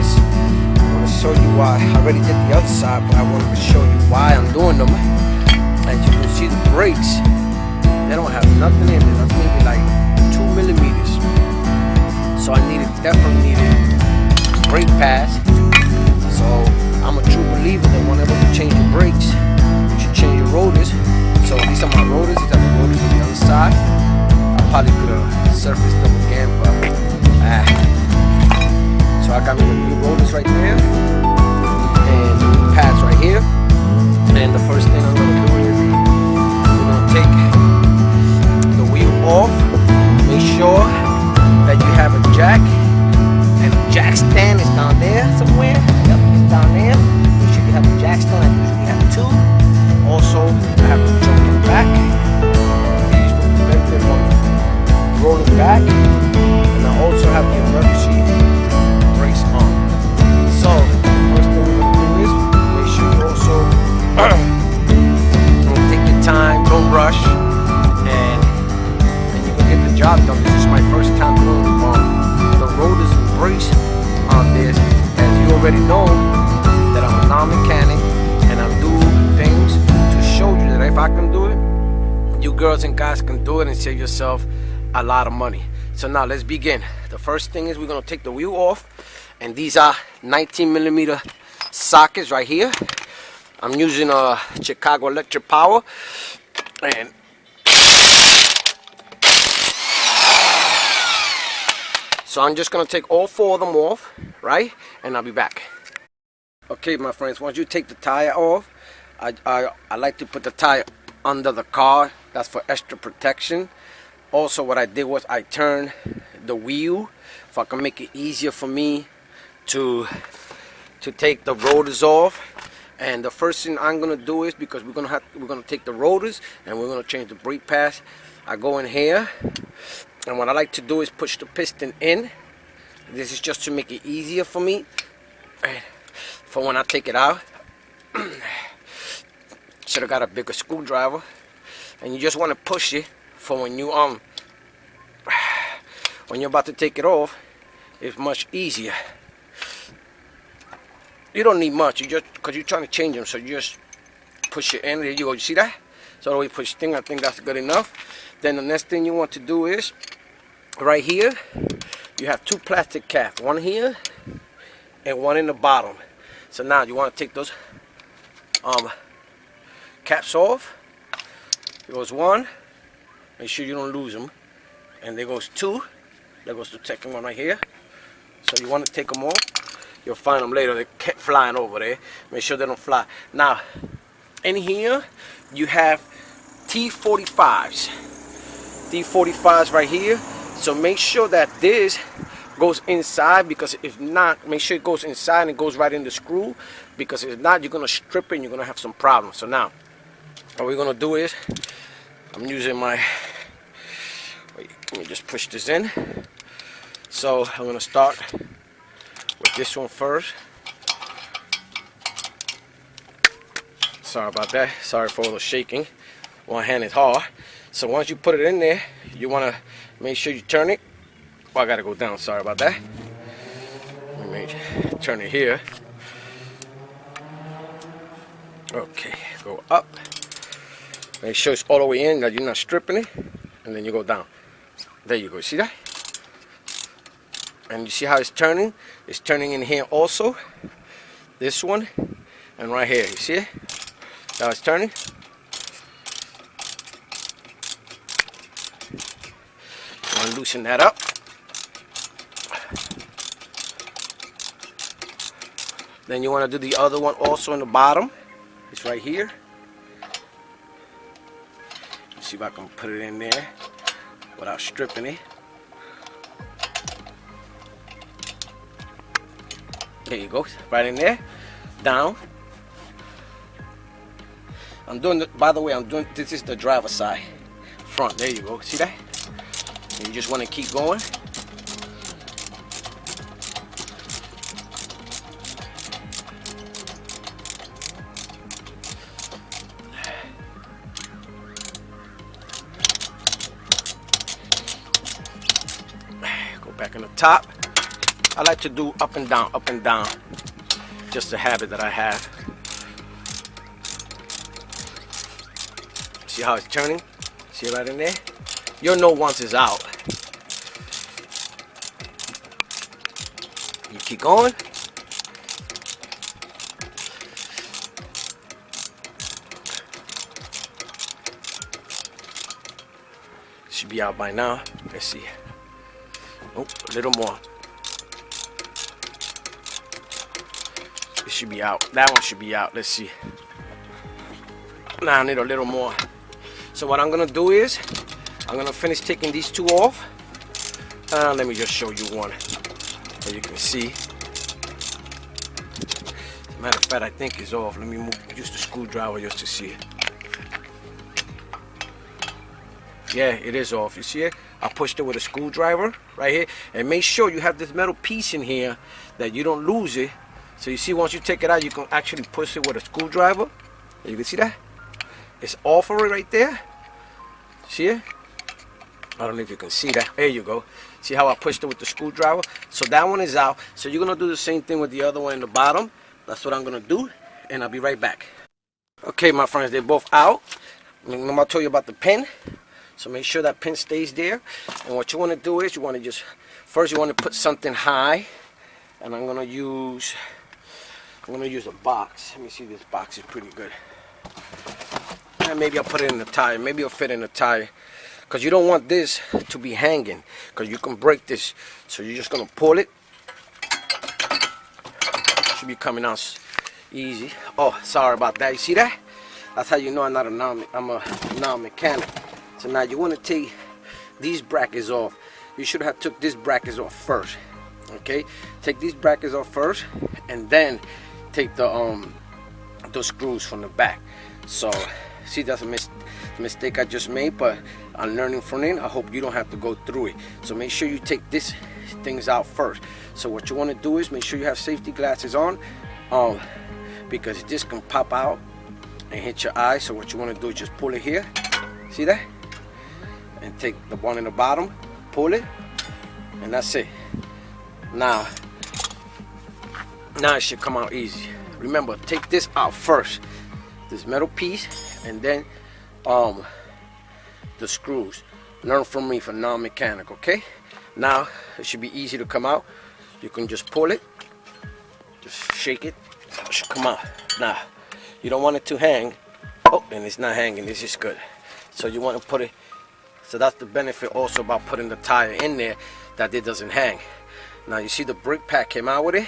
this. I want to show you why. I already did the other side, but I wanted to show you why I'm doing them. As you can see, the brakes, they don't have nothing in there. That's maybe like 2 millimeters. So definitely needed brake pads. So I'm a true believer that whenever you change your brakes, you should change your rotors. So these are my rotors. These are the rotors on the other side. I probably could have surfaced them again, but so I got me the new rotors right there and the new pads right here. And the first thing I'm gonna do is we're gonna take the wheel off. Make sure that you have a jack, and the jack stand is down there somewhere. Yep, it's down there. Make sure you have a jack stand. I usually have two. Also, I have the choke in the back. These will prevent it from rolling back. And I also have the emergency brakes on. So, the first thing we're going to do is make sure you also don't take your time, don't rush, and you can get the job done. This is my first time doing the rotors and brakes on this. As you already know, that I'm a non-mechanic and I'm doing things to show you that if I can do it, you girls and guys can do it and save yourself a lot of money. So now let's begin. The first thing is we're going to take the wheel off, and these are 19 millimeter sockets right here. I'm using a Chicago Electric Power, and so I'm just going to take all 4 of them off, right? And I'll be back. Okay, my friends, once you take the tire off, I like to put the tire under the car. That's for extra protection. Also, what I did was I turned the wheel if I can make it easier for me to take the rotors off. And the first thing I'm gonna do is, because we're gonna take the rotors and we're gonna change the brake pads, I go in here, and what I like to do is push the piston in. This is just to make it easier for me for when I take it out. Should have got a bigger screwdriver. And you just want to push it for when you're about to take it off. It's much easier. You don't need much, you just, because you're trying to change them, so you just push it in. There you go. You see that? So we push thing. I think that's good enough. Then the next thing you want to do is right here you have 2 plastic caps, one here and one in the bottom. So now you want to take those caps off. There goes 1. Make sure you don't lose them. And there goes 2. There goes the second one right here. So you want to take them off. You'll find them later. They kept flying over there. Make sure they don't fly. Now, in here, you have T45s. T45s right here. So make sure that this goes inside, because if not, make sure it goes inside and it goes right in the screw, because if not, you're going to strip it and you're going to have some problems. So now, what we're going to do is, I'm using my, wait, let me just push this in. So I'm going to start with this one first. Sorry about that. Sorry for all the shaking. One hand is hard. So once you put it in there, you want to make sure you turn it. Oh, I got to go down. Sorry about that. Let me turn it here. Okay, go up. Make sure it's all the way in, that you're not stripping it. And then you go down. There you go. See that? And you see how it's turning? It's turning in here also. This one. And right here. You see it? Now it's turning. You want to loosen that up. Then you want to do the other one also in the bottom. It's right here. Let's see if I can put it in there without stripping it. There you go, right in there, down. I'm doing the, by the way, this is the driver's side, front. There you go, see that? And you just want to keep going. Go back on the top. I like to do up and down. Just a habit that I have. See how it's turning? See right in there? You'll know once it's out. You keep going. Should be out by now. Let's see. Oh, a little more. It should be out. That one should be out. Let's see. Now I need a little more. So what I'm gonna do is I'm gonna finish taking these two off. Let me just show you one, so you can see. As a matter of fact, I think it's off. Let me use the screwdriver just to see it. Yeah, it is off. You see it? I pushed it with a screwdriver right here. And make sure you have this metal piece in here that you don't lose it. So you see, once you take it out, you can actually push it with a screwdriver. You can see that? It's off of it right there. See it? I don't know if you can see that. There you go. See how I pushed it with the screwdriver? So that one is out. So you're going to do the same thing with the other one in the bottom. That's what I'm going to do. And I'll be right back. Okay, my friends, they're both out. Remember I told you about the pin? So make sure that pin stays there. And what you want to do is you want to just, first you want to put something high. And I'm going to use a box. Let me see, this box is pretty good. And maybe I'll put it in the tire. Maybe it'll fit in the tire. Because you don't want this to be hanging. Because you can break this. So you're just going to pull it. Should be coming out easy. Oh, sorry about that. You see that? That's how you know I'm a non-mechanic. So now you want to take these brackets off. You should have took these brackets off first. Okay? Take these brackets off first. And then take the screws from the back. So see, that's a mistake I just made, but I'm learning from it. I hope you don't have to go through it. So make sure you take these things out first. So what you want to do is make sure you have safety glasses on, because this can pop out and hit your eye. So what you want to do is just pull it here. See that? And take the one in the bottom, pull it, and that's it. Now it should come out easy. Remember, take this out first, this metal piece, and then the screws. Learn from me for non-mechanic, okay? Now it should be easy to come out. You can just pull it, just shake it, it should come out. Now you don't want it to hang. Oh, and it's not hanging. This is good. So you want to put it. So that's the benefit also about putting the tire in there, that it doesn't hang. Now you see the brake pad came out with it.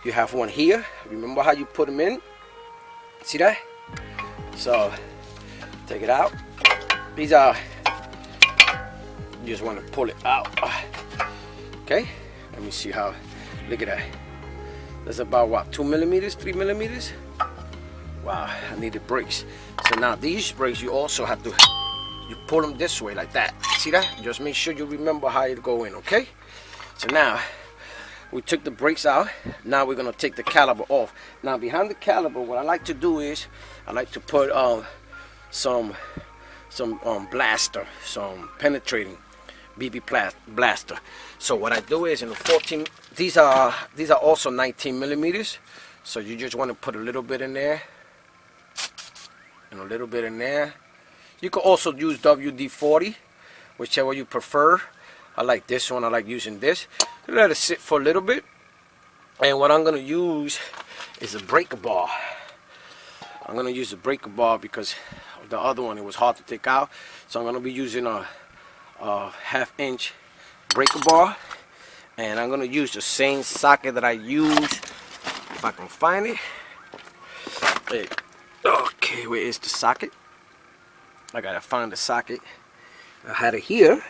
You have one here. Remember how you put them in? See that? So take it out. These are, you just want to pull it out. Okay, let me see how. Look at that. That's about what, 2 millimeters, 3 millimeters? Wow, I needed brakes. So now these brakes, you also have to, you pull them this way like that. See that? Just make sure you remember how it go in. Okay. So now we took the brakes out. Now we're gonna take the caliper off. Now behind the caliper, what I like to do is I like to put some blaster, some penetrating BB blaster. So what I do is in the 14, these are also 19 millimeters. So you just want to put a little bit in there and a little bit in there. You can also use WD-40, whichever you prefer. I like this one. I like using this. Let it sit for a little bit. And what I'm going to use is a breaker bar. I'm going to use a breaker bar because the other one, it was hard to take out. So I'm going to be using a 1/2 inch breaker bar. And I'm going to use the same socket that I use, if I can find it. Hey. Okay, where is the socket? I got to find the socket. I had it here.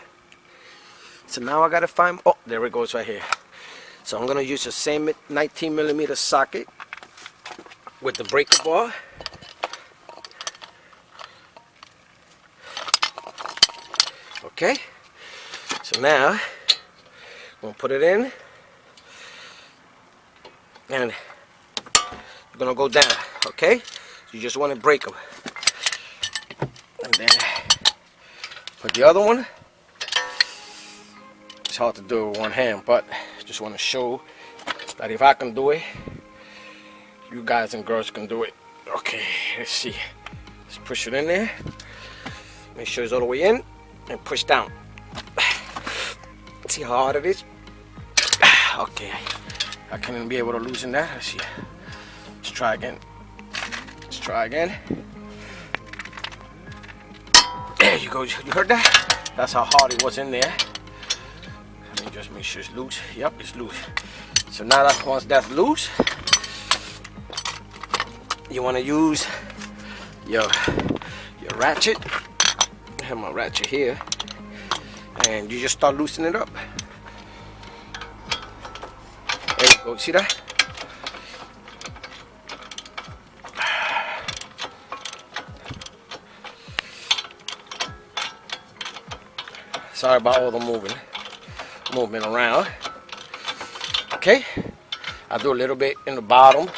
So now I gotta find, oh, there it goes right here. So I'm gonna use the same 19 millimeter socket with the breaker bar. Okay. So now I'm gonna put it in, and you're gonna go down. Okay. You just want to break them, and then put the other one. It's hard to do it with one hand, but Just want to show that if I can do it, you guys and girls can do it. Okay, let's see. Let's push it in there. Make sure it's all the way in and push down. See how hard it is? Okay, I can't even be able to loosen that. Let's see. Let's try again. Let's try again. There you go. You heard that? That's how hard it was in there. Let me just make sure it's loose. Yep, it's loose. So now that once that's loose, you want to use your ratchet. I have my ratchet here, and you just start loosening it up. There you go. See that? Sorry about all the movement around. Okay, I do a little bit in the bottom,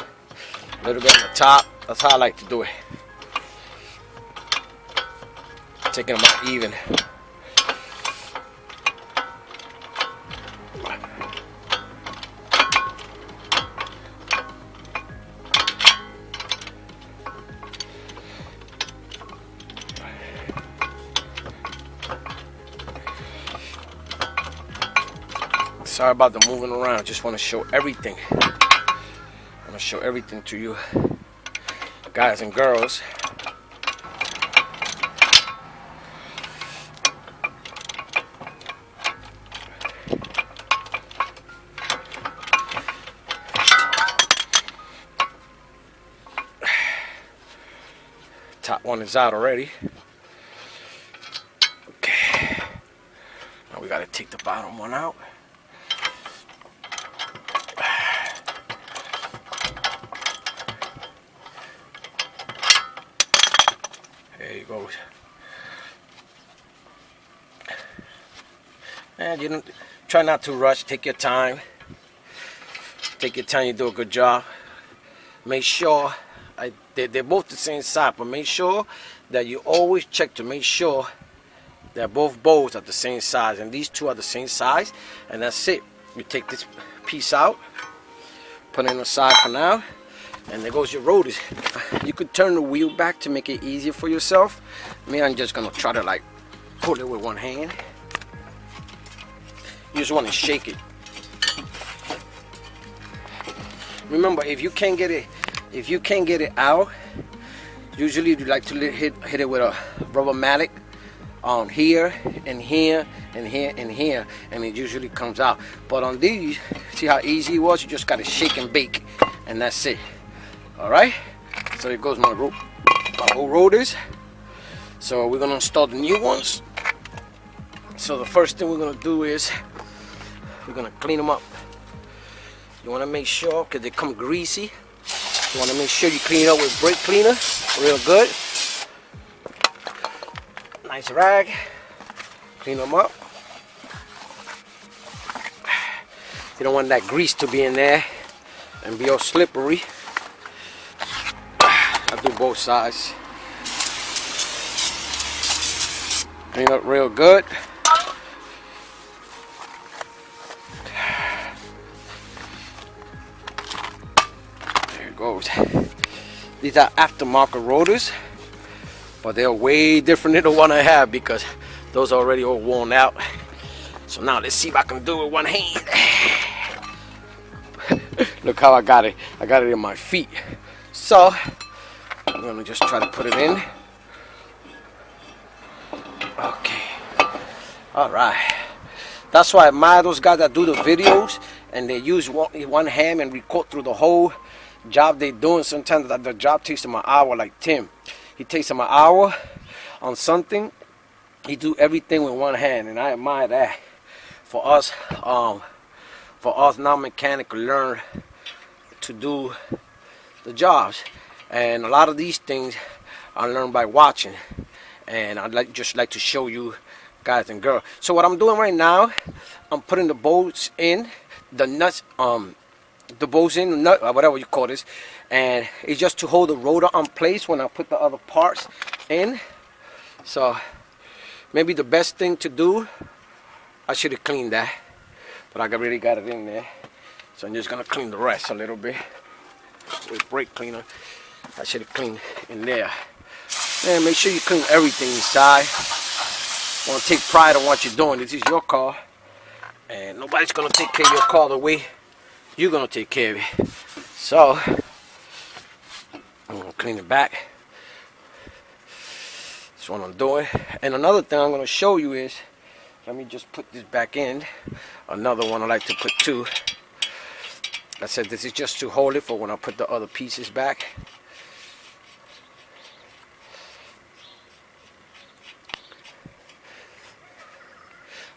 a little bit on the top. That's how I like to do it. Taking them out even. Sorry about the moving around. Just want to show everything. I want to show everything to you, guys and girls. Top one is out already. Okay. Now we got to take the bottom one out. There you go. And you don't try not to rush. Take your time. Take your time. You do a good job. Make sure they're both the same size, but make sure that you always check to make sure that both bowls are the same size, and these two are the same size, and that's it. You take this piece out, put it on the side for now. And there goes your rotors. You could turn the wheel back to make it easier for yourself. Me, I'm just gonna try to like pull it with one hand. You just want to shake it. Remember, if you can't get it out, usually you like to hit it with a rubber mallet on here and here and here and here, and it usually comes out. But on these, see how easy it was? You just gotta shake and bake, and that's it. All right, so here goes my old rotors. So we're gonna install the new ones. So the first thing we're gonna do is we're gonna clean them up. You wanna make sure, because they come greasy, you wanna make sure you clean it up with brake cleaner real good. Nice rag, clean them up. You don't want that grease to be in there and be all slippery. I do both sides. Clean up real good. There it goes. These are aftermarket rotors, but they're way different than the one I have because those are already all worn out. So now let's see if I can do it with one hand. Look how I got it. I got it in my feet. So I'm gonna just try to put it in. Okay. All right. That's why I admire those guys that do the videos and they use one hand and record through the whole job they're doing. Sometimes the job takes them an hour, like Tim. He takes him an hour on something. He do everything with one hand, and I admire that. For us non-mechanical learn to do the jobs, and a lot of these things I learned by watching, and I'd just like to show you guys and girls. So what I'm doing right now, I'm putting the bolts in, the nuts, the bolts in, the nut, or whatever you call this, and it's just to hold the rotor on place when I put the other parts in. So maybe the best thing to do, I should have cleaned that, but I already got it in there. So I'm just gonna clean the rest a little bit with brake cleaner. I should have cleaned in there. And make sure you clean everything inside. Want to take pride in what you're doing. This is your car, and nobody's gonna take care of your car the way you're gonna take care of it. So I'm gonna clean it back. That's what I'm doing. And another thing I'm gonna show you is, let me just put this back in. Another one I like to put too. I said this is just to hold it for when I put the other pieces back.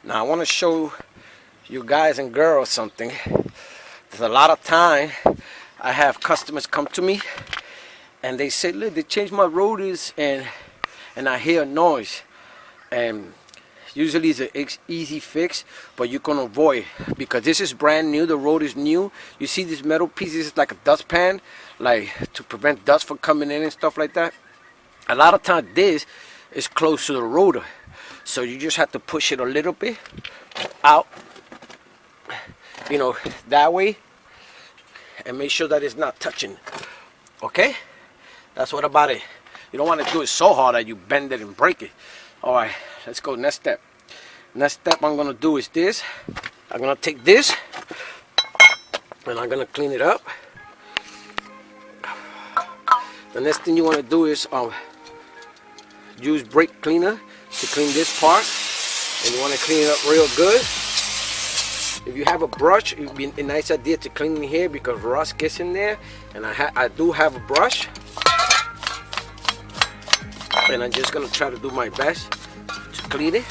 Now I want to show you guys and girls something. There's a lot of time I have customers come to me and they say, look, they changed my rotors and I hear a noise. And usually it's an easy fix, but you can avoid it because this is brand new. The rotor is new. You see these metal pieces, it's like a dustpan, like to prevent dust from coming in and stuff like that. A lot of times this is close to the rotor, so you just have to push it a little bit out, you know, that way, and make sure that it's not touching. Okay, that's what about it. You don't want to do it so hard that you bend it and break it. All right, let's go next step. Next step I'm gonna do is this. I'm gonna take this and I'm gonna clean it up. The next thing you want to do is use brake cleaner to clean this part, and you want to clean it up real good. If you have a brush, it would be a nice idea to clean in here because rust gets in there, and I do have a brush, and I'm just gonna try to do my best to clean it.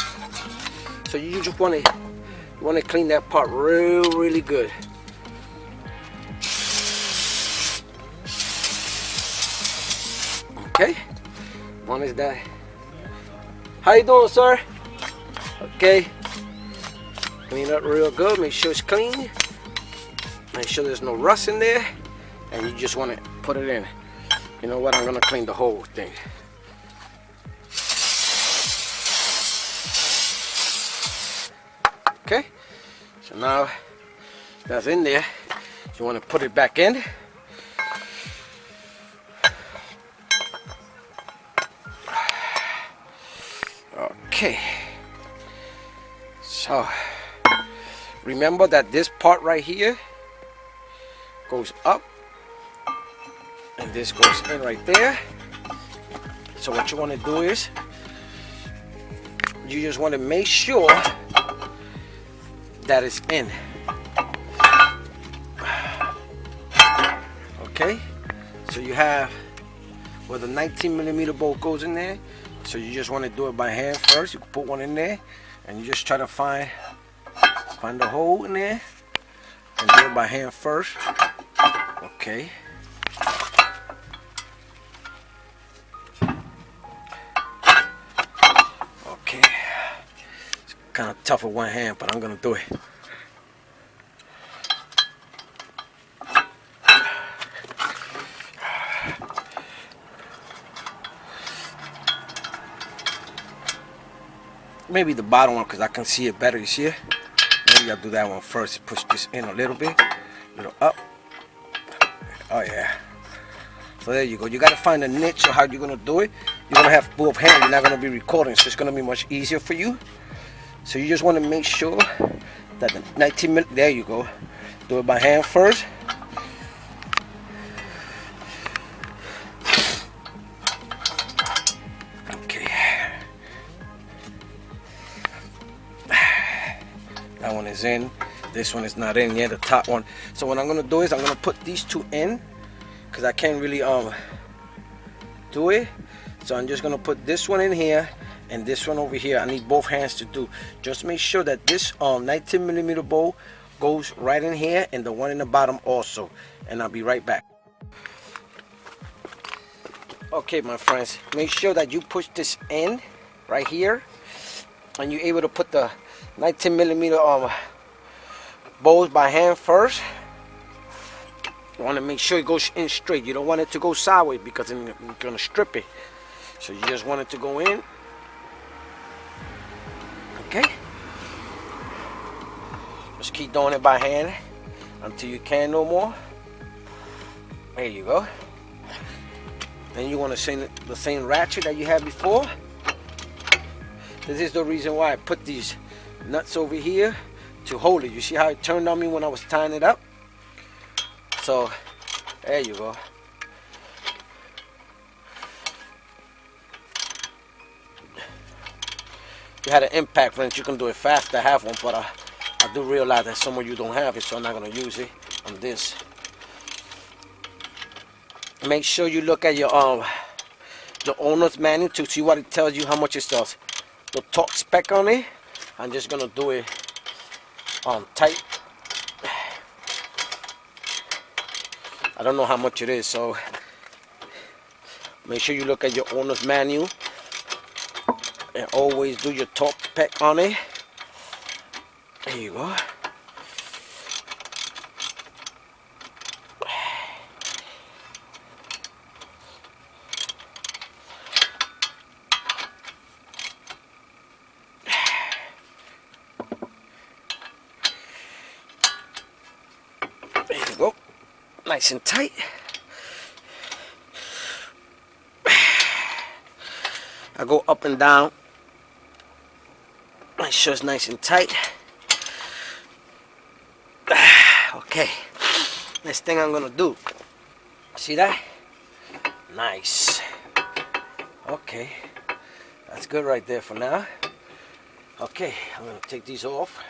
So you just want to clean that part really good. Okay, one is that. How you doing, sir? Okay, clean up real good. Make sure it's clean. Make sure there's no rust in there, and you just want to put it in. You know what? I'm gonna clean the whole thing. Okay, so now that's in there. You want to put it back in. Okay, so remember that this part right here goes up and this goes in right there. So what you want to do is you just want to make sure that it's in. Okay, so you have where the 19mm bolt goes in there. So you just want to do it by hand first. You can put one in there and you just try to find the hole in there and do it by hand first. Okay. Okay. It's kind of tough with one hand, but I'm gonna do it. Maybe the bottom one because I can see it better. You see it? Maybe I'll do that one first. Push this in a little bit, a little up. Oh yeah. So there you go. You got to find a niche of how you're gonna do it. You're gonna have both hands. You're not gonna be recording, so it's gonna be much easier for you. So you just want to make sure that the 19mm. There you go. Do it by hand first. That one is in. This one is not in yet, the top one. So what I'm gonna do is I'm gonna put these two in because I can't really do it. So I'm just gonna put this one in here and this one over here. I need both hands to do. Just make sure that this 19mm bolt goes right in here and the one in the bottom also. And I'll be right back. Okay, my friends, make sure that you push this in right here and you're able to put the 19mm bolts by hand first. You want to make sure it goes in straight. You don't want it to go sideways because then you're going to strip it. So you just want it to go in. Okay. Just keep doing it by hand until you can't no more. There you go. Then you want to send the same ratchet that you had before. This is the reason why I put these nuts over here to hold it. You see how it turned on me when I was tying it up? So there you go. If you had an impact wrench, you can do it fast. I have one, but I do realize that some of you don't have it, so I'm not going to use it on this. Make sure you look at your the owner's manual to see what it tells you, how much it does. The torque spec on it. I'm just going to do it on tight. I don't know how much it is, so make sure you look at your owner's manual and always do your torque spec on it. There you go. There you go. Nice and tight. I go up and down. Make sure it's nice and tight. Okay. Next thing I'm gonna do. See that? Nice. Okay. That's good right there for now. Okay, I'm gonna take these off.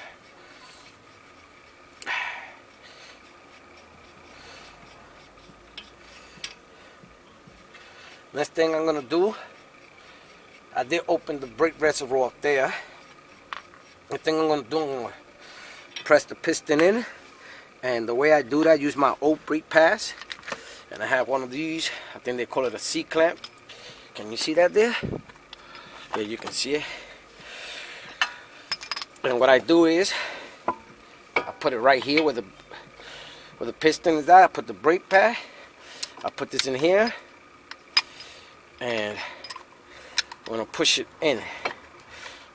Next thing I'm gonna do, I did open the brake reservoir up there. The thing I'm gonna do, I'm gonna press the piston in, and the way I do that, I use my old brake pads, and I have one of these. I think they call it a C-clamp. Can you see that there? Yeah, you can see it. And what I do is, I put it right here where the piston is at. I put the brake pad. I put this in here. And I'm going to push it in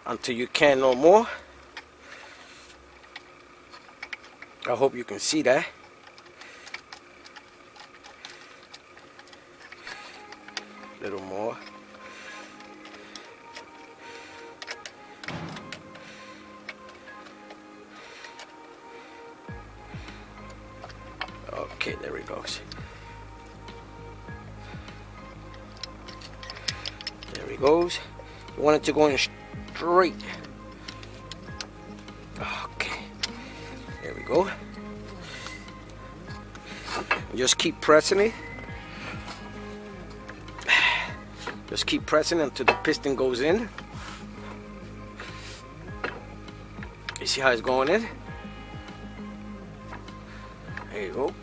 until you can no more. I hope you can see that. A little more. Okay, there it goes. There it goes. You want it to go in straight. Okay. There we go. Just keep pressing it. Just keep pressing until the piston goes in. You see how it's going in? There you go.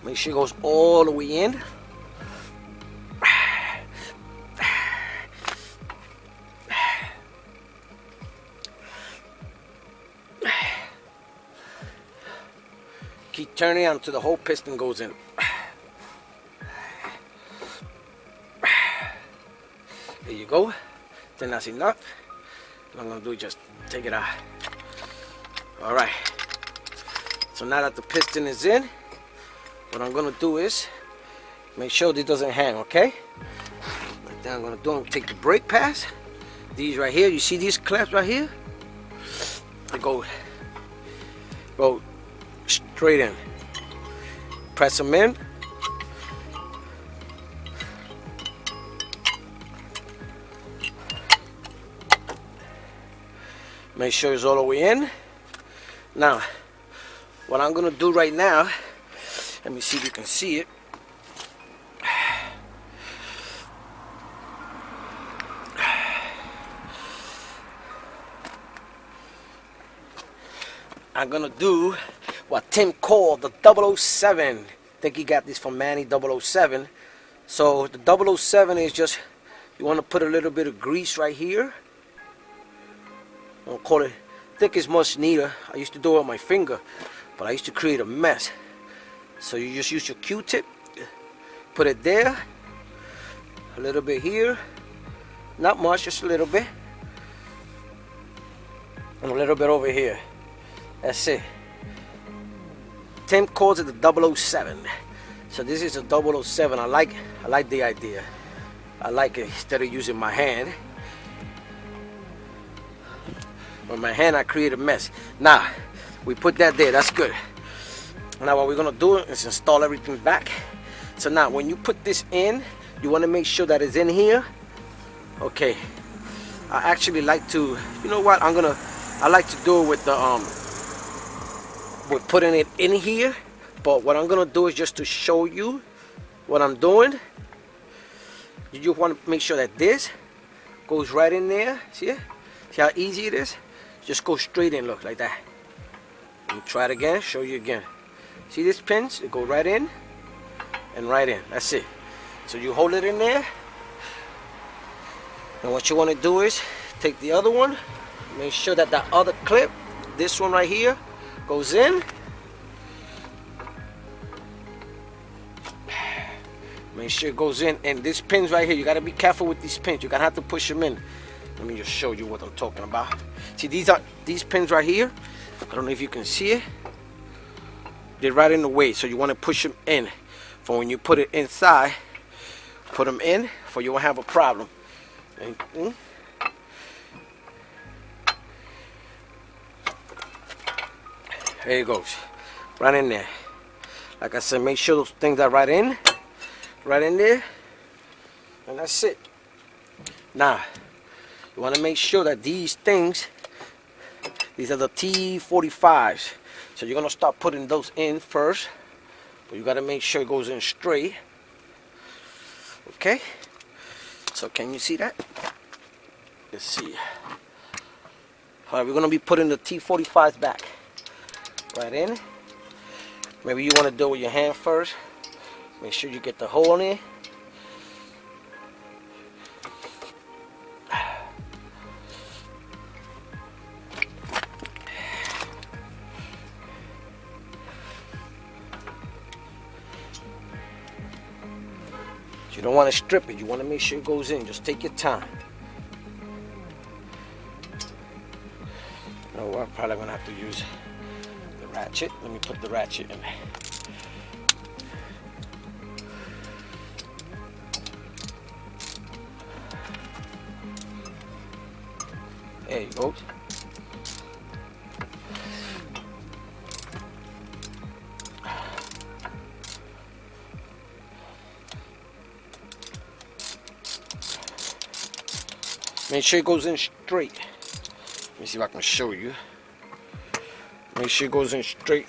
Make sure it goes all the way in. Keep turning it until the whole piston goes in. There you go. Then that's enough. What I'm going to do is just take it out. Alright. So now that the piston is in, what I'm going to do is make sure this doesn't hang, okay? Right then I'm going to do, I'm going to take the brake pads. These right here, you see these clamps right here? They go straight in. Press them in. Make sure it's all the way in. Now, what I'm going to do right now, let me see if you can see it. I'm going to do what Tim called the 007. I think he got this from Manny 007. So the 007 is just, you want to put a little bit of grease right here. I'll call it, I think it's much neater. I used to do it with my finger, but I used to create a mess. So you just use your Q-tip, put it there, a little bit here, not much, just a little bit, and a little bit over here. That's it. Tim calls it the 007. So this is a 007. I like the idea. I like it instead of using my hand. With my hand I create a mess. Now, we put that there, that's good. Now what we're gonna do is install everything back. So now when you put this in, you wanna make sure that it's in here. Okay. I actually like to, you know what, I like to do it with the with putting it in here. But what I'm gonna do is just to show you what I'm doing. You just wanna make sure that this goes right in there. See it? See how easy it is? Just go straight in, look, like that. Let me try it again, show you again. See these pins? They go right in and right in. That's it. So you hold it in there. And what you want to do is take the other one. Make sure that the other clip, this one right here, goes in. Make sure it goes in. And these pins right here, you got to be careful with these pins. You're going to have to push them in. Let me just show you what I'm talking about. See, these pins right here. I don't know if you can see it. They're right in the way, so you want to push them in. For when you put it inside, put them in, for you won't have a problem. And, there it goes, right in there. Like I said, make sure those things are right in there, and that's it. Now, you want to make sure that these things, these are the T45s. So you're going to start putting those in first. But you got to make sure it goes in straight. Okay? So can you see that? Let's see. Alright, we're going to be putting the T45s back. Right in. Maybe you want to do it with your hand first. Make sure you get the hole in. You don't want to strip it. You want to make sure it goes in. Just take your time. You know what? I'm probably going to have to use the ratchet. Let me put the ratchet in. There you go. Make sure it goes in straight. Let me see if I can show you. Make sure it goes in straight.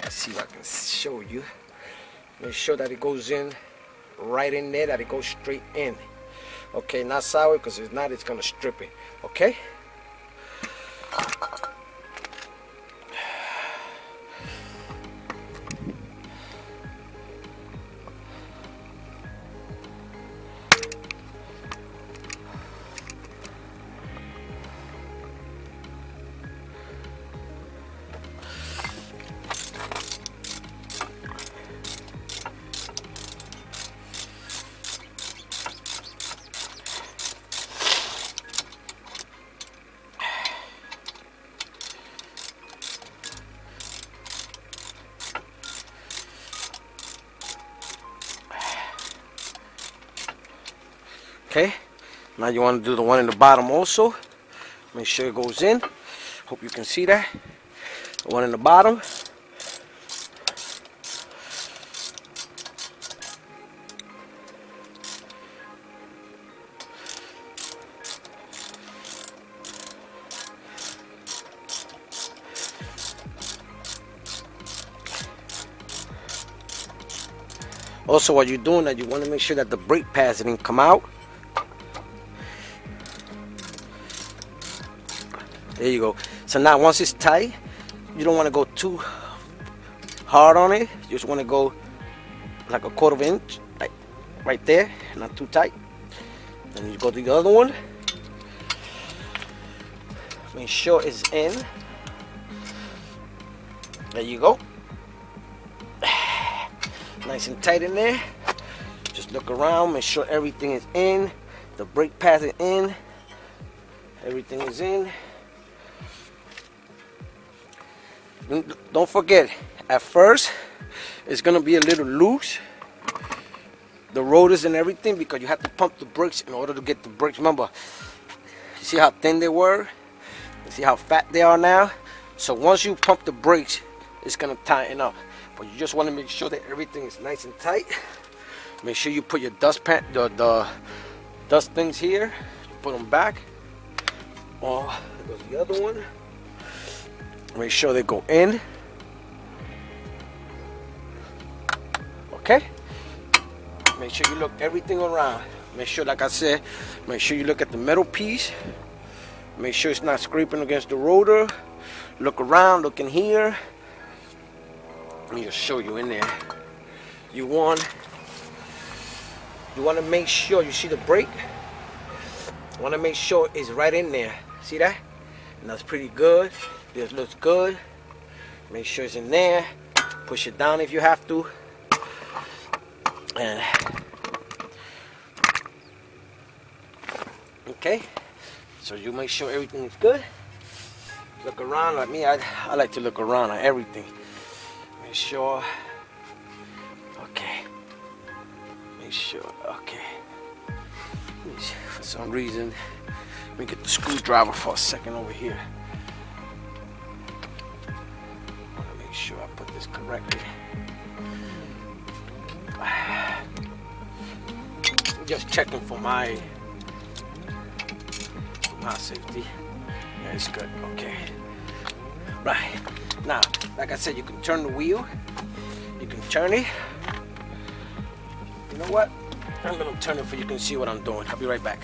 Let's see if I can show you. Make sure that it goes in right in there, that it goes straight in. Okay, not sideways, because if not, it's going to strip it. Okay? Okay, now you want to do the one in the bottom also. Make sure it goes in. Hope you can see that. The one in the bottom. Also, while you're doing that, you want to make sure that the brake pads didn't come out. There you go. So now once it's tight, you don't want to go too hard on it. You just want to go like a 1/4 inch, like right there, not too tight. Then you go to the other one. Make sure it's in. There you go. Nice and tight in there. Just look around, make sure everything is in. The brake pads are in. Everything is in. Don't forget, at first it's gonna be a little loose, the rotors and everything, because you have to pump the brakes in order to get the brakes. Remember, you see how thin they were? You see how fat they are now? So once you pump the brakes, it's gonna tighten up. But you just want to make sure that everything is nice and tight. Make sure you put your dust the dust things here. Put them back. Oh, there goes the other one. Make sure they go in. Okay. Make sure you look everything around. Make sure, like I said, make sure you look at the metal piece. Make sure it's not scraping against the rotor. Look around, look in here. Let me just show you in there. You want to make sure you see the brake. You want to make sure it's right in there. See that? And that's pretty good. This looks good. Make sure it's in there. Push it down if you have to. And okay, so you make sure everything is good. Look around. Like me, I like to look around at everything. Make sure. Okay. Make sure. Okay. For some reason, let me get the screwdriver for a second over here. I want to make sure I put this correctly. Just checking for my safety. Yeah, it's good. Okay. Right. Now, like I said, you can turn the wheel. You can turn it. You know what? I'm gonna turn it so you can see what I'm doing. I'll be right back.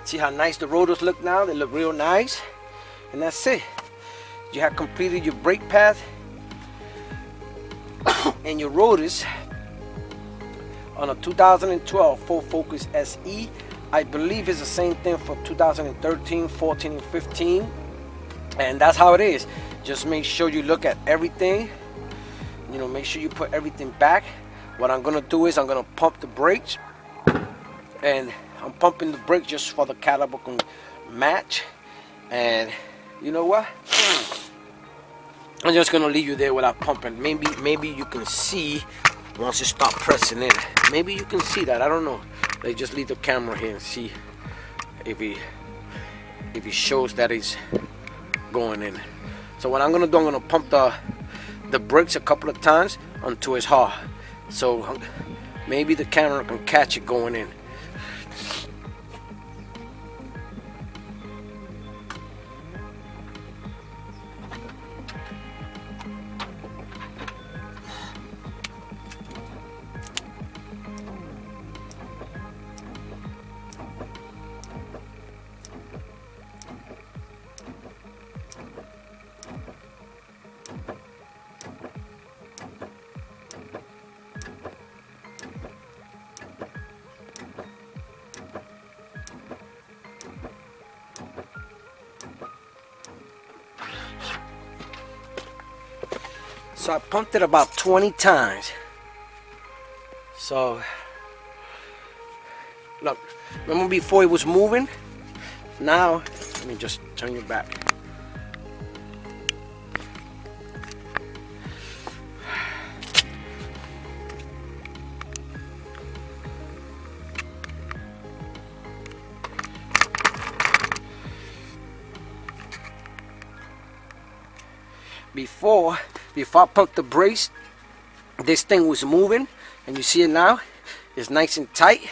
See how nice the rotors look now? They look real nice. And that's it. You have completed your brake path and your rotors on a 2012 Ford Focus SE. I believe it's the same thing for 2013, 14, and 15. And that's how it is. Just make sure you look at everything. You know, make sure you put everything back. What I'm gonna do is I'm gonna pump the brakes, and I'm pumping the brakes just for the caliber can match. And you know what? I'm just gonna leave you there without pumping. Maybe you can see once you start pressing in. Maybe you can see that. I don't know. They just leave the camera here and see if he shows that he's going in. So what I'm gonna do, I'm gonna pump the brakes a couple of times until it's hard. So maybe the camera can catch it going in. So I pumped it about 20 times. So look, remember before it was moving? Now, let me just turn you back. Before I pumped the brakes, this thing was moving, and you see it now. It's nice and tight.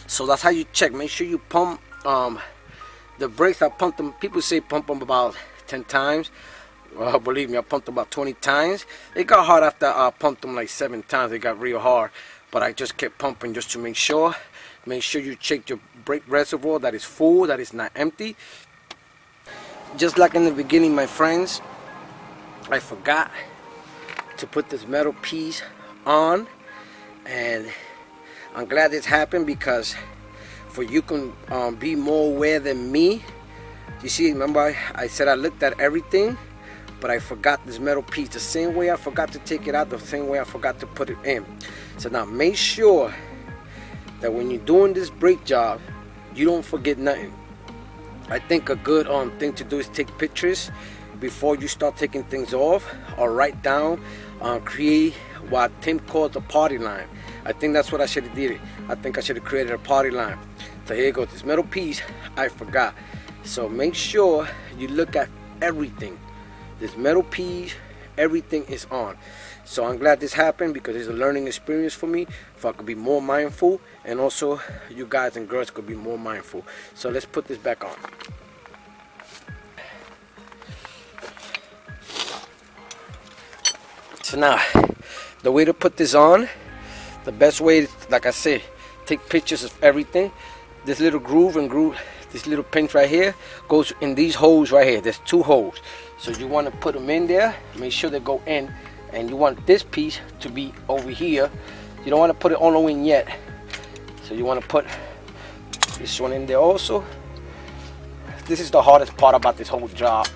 So that's how you check. Make sure you pump the brakes. I pumped them. People say pump them about 10 times. Well, believe me, I pumped them about 20 times. It got hard after I pumped them like 7 times. It got real hard, but I just kept pumping just to make sure. Make sure you check your brake reservoir that is full, that is not empty. Just like in the beginning, my friends, I forgot to put this metal piece on, and I'm glad this happened, because for you can be more aware than me. You see, remember I said I looked at everything, but I forgot this metal piece. The same way I forgot to take it out, the same way I forgot to put it in. So now make sure that when you're doing this brake job, you don't forget nothing. I think a good thing to do is take pictures before you start taking things off, or write down, create what Tim calls a party line. I think that's what I should have did. I think I should have created a party line. So here goes this metal piece I forgot. So make sure you look at everything. This metal piece, everything is on. So I'm glad this happened, because it's a learning experience for me, so I could be more mindful, and also you guys and girls could be more mindful. So let's put this back on. So now, the way to put this on, the best way is, like I said, take pictures of everything. This little groove, this little pinch right here goes in these holes right here. There's 2 holes. So you want to put them in there, make sure they go in, and you want this piece to be over here. You don't want to put it all the way in yet. So you want to put this one in there also. This is the hardest part about this whole job,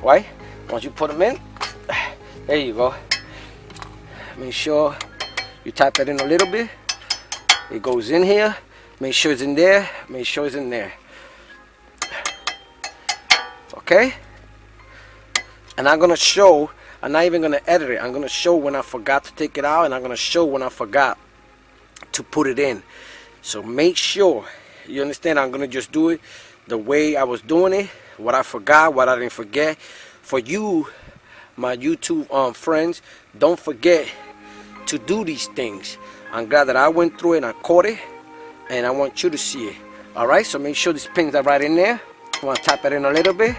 right? Once you put them in, there you go. Make sure you tap that in a little bit. It goes in here. Make sure it's in there. Make sure it's in there. Okay? And I'm going to show, I'm not even going to edit it. I'm going to show when I forgot to take it out, and I'm going to show when I forgot to put it in. So make sure, you understand, I'm going to just do it the way I was doing it, what I forgot, what I didn't forget. For you, my YouTube friends, don't forget to do these things. I'm glad that I went through it and I caught it, and I want you to see it. Alright, so make sure these pins are right in there. You want to tap it in a little bit.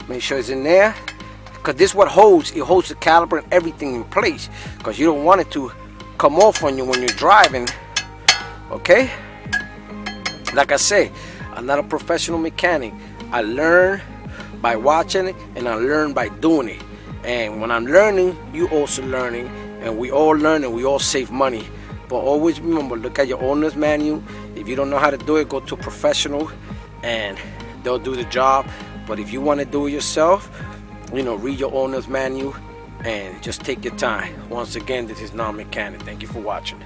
Make sure it's in there, because this is what holds. It holds the caliper and everything in place, because you don't want it to come off on you when you're driving. Okay? Like I say, I'm not a professional mechanic. I learn by watching it, and I learn by doing it. And when I'm learning, you also learning, and we all learn, and we all save money. But always remember, look at your owner's manual. If you don't know how to do it, go to a professional and they'll do the job. But if you want to do it yourself, you know, read your owner's manual and just take your time. Once again, this is Non-Mechanic. Thank you for watching.